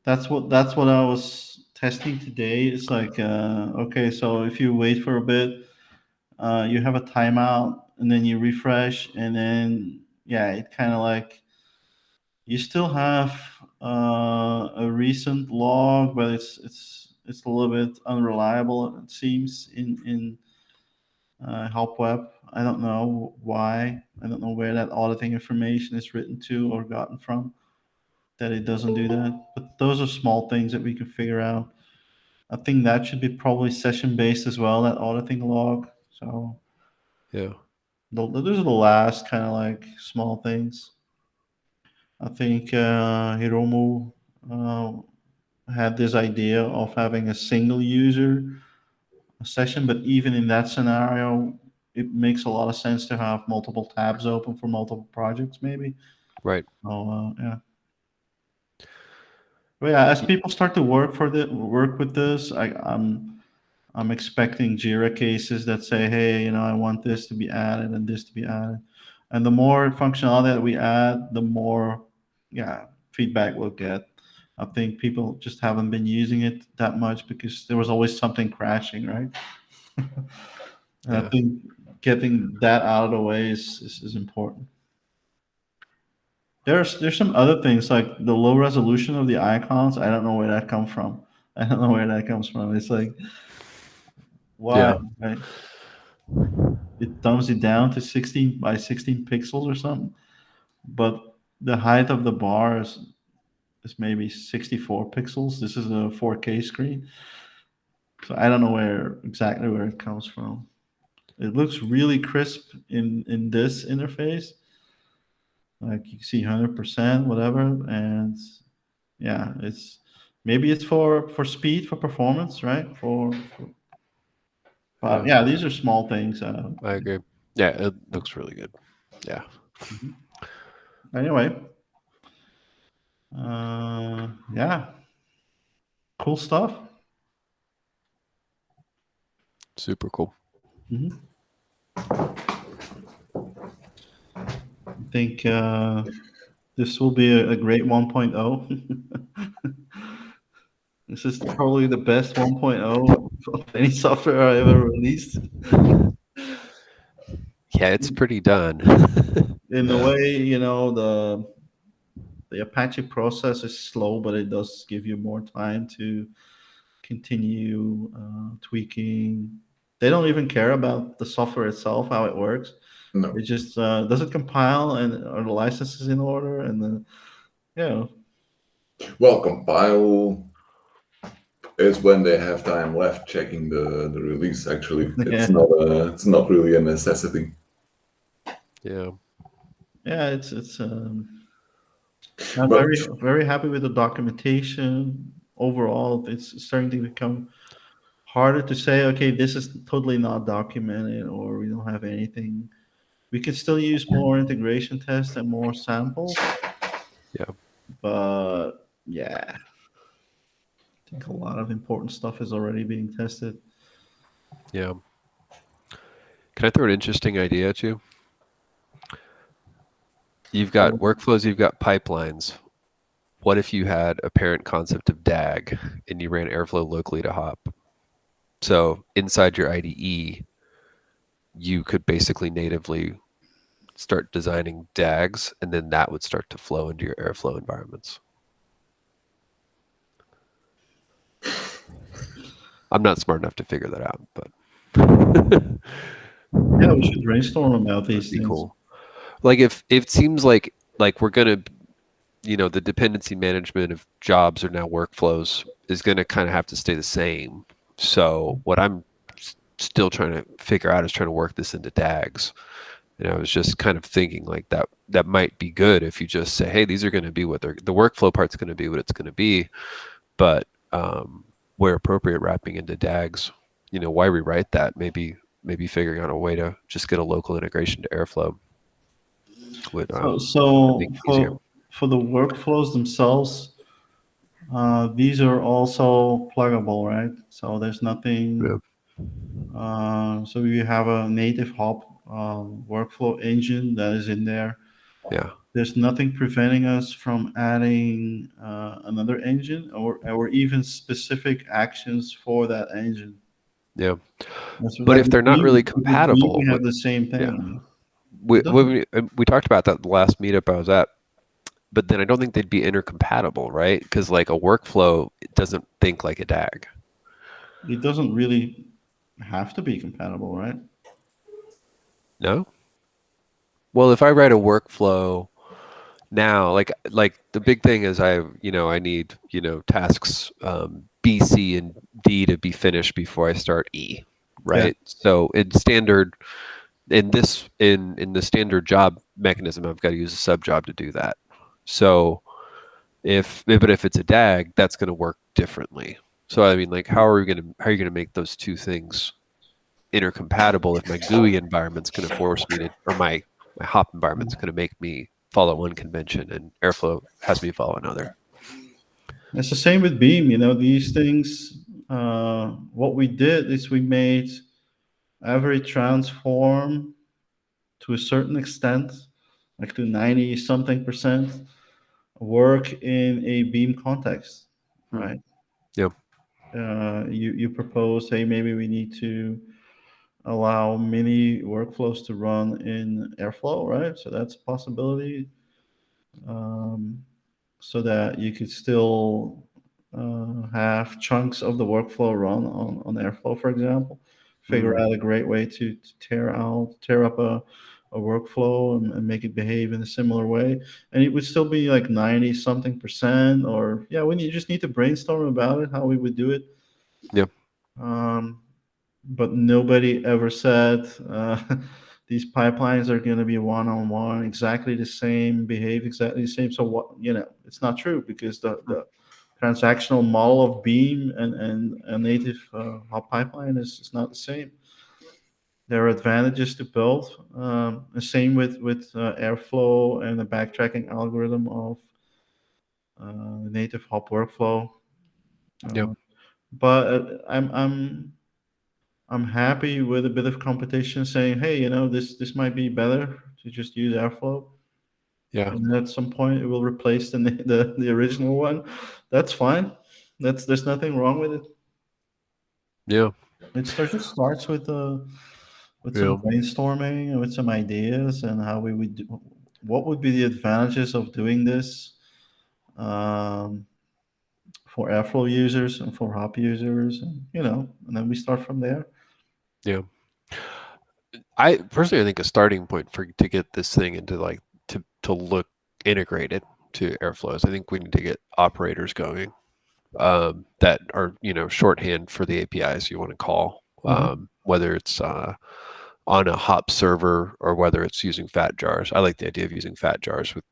that's what I was testing today. It's like okay, so if you wait for a bit, you have a timeout, and then you refresh, and then yeah, it kind of like you still have a recent log, but it's a little bit unreliable. It seems in help web. I don't know why. I don't know where that auditing information is written to or gotten from. That it doesn't do that. But those are small things that we can figure out. I think that should be probably session based as well. That auditing log. So Yeah. those are the last kind of like small things. I think Hiromu uh, had this idea of having a single user session, but even in that scenario, it makes a lot of sense to have multiple tabs open for multiple projects, maybe. Right. So yeah. But yeah, as people start to work with this, I'm expecting Jira cases that say, hey, I want this to be added and this to be added. And the more functionality that we add, the more, yeah, feedback we'll get. I think people just haven't been using it that much because there was always something crashing, right? And I Yeah. think getting that out of the way is important. There's some other things like the low resolution of the icons. I don't know where that comes from. I don't know where that comes from. It's like why, Yeah. right? It dumbs it down to 16 by 16 pixels or something. But the height of the bar is maybe 64 pixels. This is a 4K screen. So I don't know exactly where it comes from. It looks really crisp in this interface. Like you can see 100%, whatever. And yeah, it's for speed, for performance, right? But Yeah. yeah, these are small things. I agree. Yeah, it looks really good. Yeah. Mhm. Anyway, yeah, cool stuff. Super cool. Mhm. I think this will be a great 1.0. This is probably the best 1.0 of any software I ever released. Yeah, it's pretty done. In a Yeah. way, the Apache process is slow, but it does give you more time to continue tweaking. They don't even care about the software itself, how it works. No. It just does it compile and are the licenses in order, and then yeah, Well, compile is when they have time left checking the release. Actually, yeah, it's not really a necessity. Yeah. yeah. I'm But very happy with the documentation. Overall, it's starting to become harder to say, okay, this is totally not documented, or we don't have anything. We could still use more integration tests and more samples, Yeah. but yeah, I think a lot of important stuff is already being tested. Yeah. Can I throw an interesting idea at you? You've got So, workflows, you've got pipelines. What if you had a parent concept of DAG and you ran Airflow locally to hop? So inside your IDE, you could basically natively start designing DAGs, and then that would start to flow into your Airflow environments. I'm not smart enough to figure that out, but yeah, we should brainstorm about that'd these be things. cool. Like if it seems like we're gonna, the dependency management of jobs or now workflows is gonna kind of have to stay the same. So what I'm still trying to figure out is trying to work this into DAGs. And I was just kind of thinking like that might be good if you just say, hey, these are going to be the workflow part's going to be what it's going to be, but where appropriate, wrapping into DAGs. Why rewrite that? Maybe figuring out a way to just get a local integration to Airflow So, would make so it easier. for the workflows themselves, these are also pluggable, right? So there's Yeah, nothing. So you have a native hop workflow engine that is in there. yeah, There's nothing preventing us from adding another engine or even specific actions for that engine. yeah. That's what, But like if they're not really with Beam, we compatible, have the same yeah, thing. It we doesn't. we we talked about that the last meetup I was at. but then I don't think they'd be intercompatible, right? Because like a workflow, it doesn't think like a DAG. It doesn't really have to be compatible, right? No? Well, if I write a workflow now, like the big thing is I need, tasks B, C, and D to be finished before I start E, Yeah. right? So in the standard job mechanism, I've got to use a subjob to do that. So but if it's a DAG, that's going to work differently. So I mean, like, how are you going to make those two things intercompatible if my GUI environment's going to force me to, or my hop environment's going to make me follow one convention and Airflow has me follow another? It's the same with Beam. These things. What we did is we made every transform to a certain extent, like to 90 something percent, work in a Beam context, right? Yeah. You propose, hey, maybe we need to allow mini workflows to run in Airflow, right? So that's a possibility. So that you could still have chunks of the workflow run on Airflow, for example. Figure out a great way to tear up a workflow and make it behave in a similar way. And it would still be like 90 something percent, or yeah, we just need to brainstorm about it, how we would do it. Yeah. But nobody ever said these pipelines are going to be one-on-one, exactly the same, behave exactly the same. So what, it's not true, because the transactional model of Beam and a native hop pipeline is not the same. There are advantages to both. The same with Airflow and the backtracking algorithm of the native hop workflow. Yeah. But I'm happy with a bit of competition saying, hey, this might be better to just use Airflow. Yeah. And at some point it will replace the original one. That's fine. There's nothing wrong with it. Yeah. It just starts with some Yeah. brainstorming and with some ideas and how we would do, what would be the advantages of doing this um, for Airflow users and for Hop users, and then we start from there. Yeah. I personally, I think a starting point to get this thing into like to look integrated to Airflows, I think we need to get operators going that are shorthand for the APIs you want to call, whether it's on a hop server or whether it's using fat jars. I like the idea of using fat jars with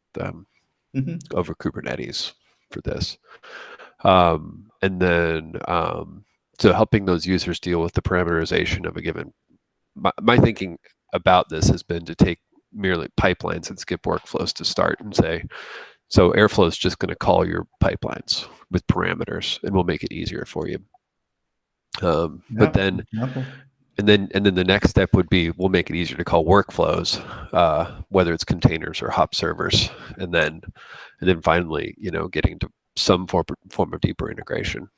over Kubernetes for this, and then so helping those users deal with the parameterization of a given. My thinking about this has been to take merely pipelines and skip workflows to start and say, so Airflow is just going to call your pipelines with parameters, and we'll make it easier for you. But then, and then the next step would be we'll make it easier to call workflows, whether it's containers or hop servers, and then finally, getting to some form of deeper integration.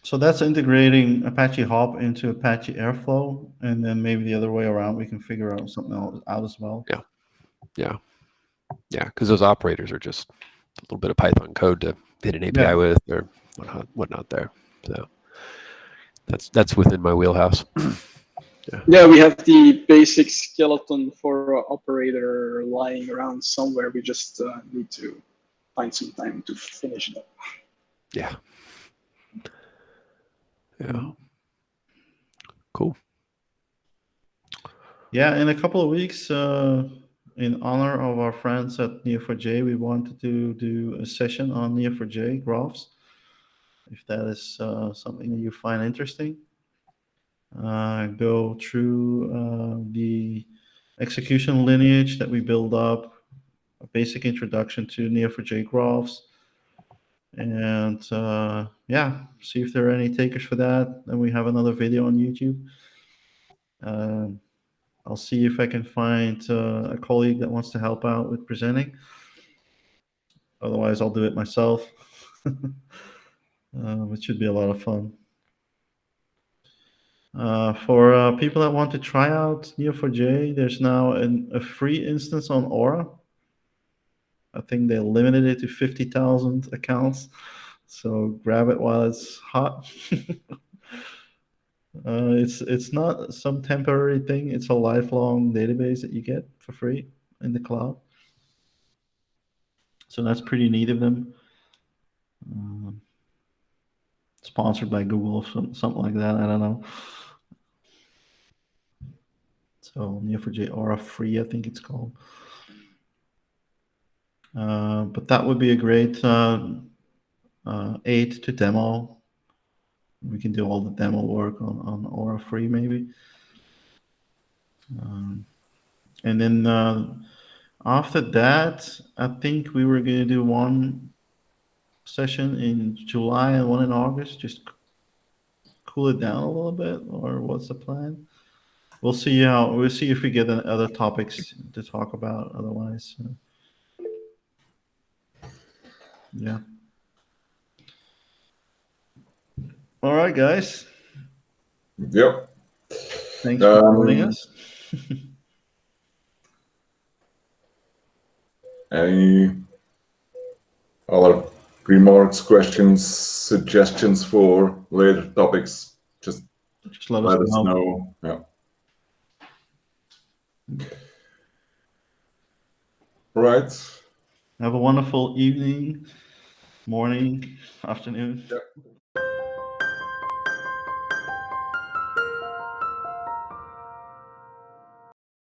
So that's integrating Apache Hop into Apache Airflow, and then maybe the other way around, we can figure out something else out as well. Yeah. Because those operators are just a little bit of Python code to hit an API with or whatnot there. So that's within my wheelhouse. Yeah, we have the basic skeleton for operator lying around somewhere. We just need to find some time to finish it up. Yeah. Cool. Yeah, in a couple of weeks, in honor of our friends at Neo4j, we wanted to do a session on Neo4j graphs. If that is something that you find interesting, go through the execution lineage that we build up, a basic introduction to Neo4j graphs, and see if there are any takers for that. Then we have another video on YouTube. I'll see if I can find a colleague that wants to help out with presenting. Otherwise, I'll do it myself. It should be a lot of fun. For people that want to try out Neo4j, there's now a free instance on Aura. I think they limited it to 50,000 accounts. So grab it while it's hot. It's not some temporary thing. It's a lifelong database that you get for free in the cloud. So that's pretty neat of them. Sponsored by Google, something like that. I don't know. So Neo4j Aura Free, I think it's called. But that would be a great aid to demo. We can do all the demo work on Aura Free, maybe. And then after that, I think we were going to do one session in July and one in August, just cool it down a little bit, or what's the plan? We'll see if we get other topics to talk about. Otherwise, yeah. All right, guys. Yep. Thanks for joining us. Any other remarks, questions, suggestions for later topics? Just let let us us know. Yeah. All right. Have a wonderful evening, morning, afternoon. Yep.